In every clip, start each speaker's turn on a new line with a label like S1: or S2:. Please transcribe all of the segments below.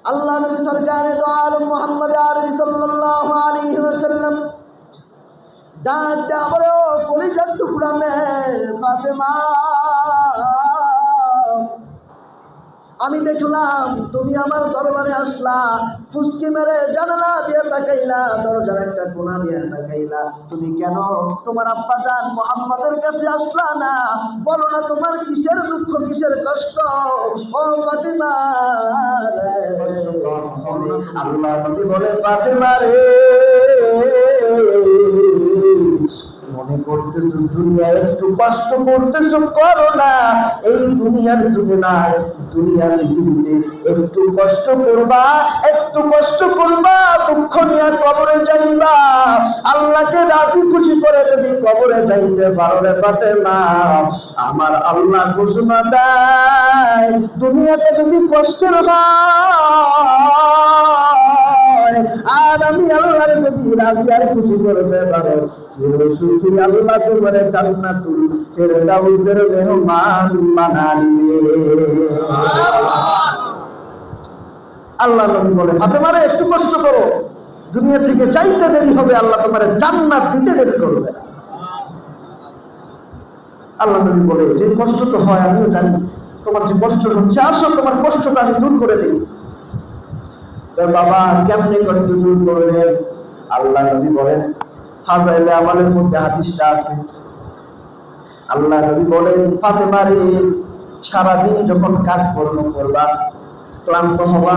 S1: আল্লাহ নবী সরকারে দো আলম মুহাম্মদ আরবি সাল্লাল্লাহু আলাইহি ওয়াসাল্লাম ডাক দেয়া বলে, ও কলিজার টুকরা মেয়ে ফাতেমা, আমি দেখলাম তুমি আমার দরবারে আসলা, ফুসকি মেরে জানালা দিয়ে তাকাইলা, দরজার একটা কোণা দিয়ে তাকাইলা। তুমি কেন তোমার আব্বাজান মুহাম্মদের কাছে আসলা না? বলো না তোমার কিসের দুঃখ, কিসের কষ্ট? ও ফাতেমা রে। আল্লাহ নবী বলে, ফাতেমা রে, মনে করতেছো দুনিয়ায় একটু কষ্ট করতেছো, করো না। এই দুনিয়ার যুগে নাই, দুনিয়ার পৃথিবীতে একটু কষ্ট করবা, একটু কষ্ট করবা, দুঃখ নিয়ে কবরে যাইবা। আল্লাহকে রাজি খুশি করে যদি কবরে যাইতে পারো রে ফাতেমা, আমার আল্লাহ ঘোষণা দেয়, দুনিয়াতে যদি কষ্টের হয় আর আমি আল্লাহর যদি রাজি আর খুশি করতে পারো, চিরসুখী আল্লাহ তোমার জান্নাতুল ফেরদাউসের মেহমান বানাবে। আল্লাহ নবী বলে, ফাতেমারে একটু কষ্ট করো, দুনিয়া থেকে চাইতে দেরি হবে, আল্লাহ তোমার জান্নাত দিতে দেরি করবে। আল্লাহ নবী বলে, যে কষ্ট তো হয় আমিও জানি, তোমার যে কষ্ট হচ্ছে, আসো তোমার কষ্টটা আমি দূর করে দিই। বাবা কেমনে কষ্ট দূর করবেন? আল্লাহ নবী বলেন, ফাজাইলে আমাদের মধ্যে হাদিসটা আছে। আল্লাহ নবী বলেন, ফাতেমা রে, সারাদিন যখন কাজকর্ম করবা, ক্লান্ত হবা,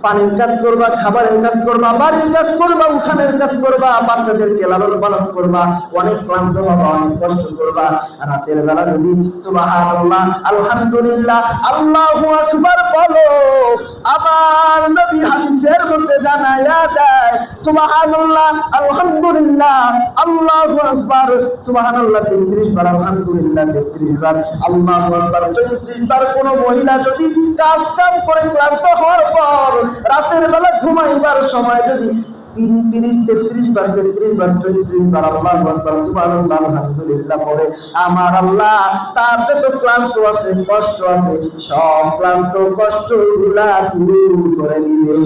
S1: পানির কাজ করবা, খাবারের কাজ করবা, বাড়ির কাজ করবা, উঠানের কাজ করবা, বাচ্চাদেরকে লালন পালন করবা, অনেক ক্লান্ত হবা, অনেক কষ্ট করবা। রাতের বেলা যদি সুবহানাল্লাহ, আলহামদুলিল্লাহ, আল্লাহু আকবার বলো, আমার নবী হাদিসের মধ্যে জানায়া দেয়, সুবহানাল্লাহ, আলহামদুলিল্লাহ, আল্লাহু আকবার, সুবহানাল্লাহ 33 বার, আলহামদুলিল্লাহ 33 বার, আল্লাহু আকবার 34 বার। কোন মহিলা যদি কাজ কাম করে ক্লান্ত হওয়ার পর রাতের বেলা ঘুমাইবার সময় যদি 33, 33 বার, 33 বার, 34 বার আল্লাহু আকবার, সুবহানাল্লাহ, আলহামদুলিল্লাহ পড়ে, আমার আল্লাহ তার যত ক্লান্ত আছে, কষ্ট আছে, সব ক্লান্ত কষ্ট গুলা দূর করে দিবে।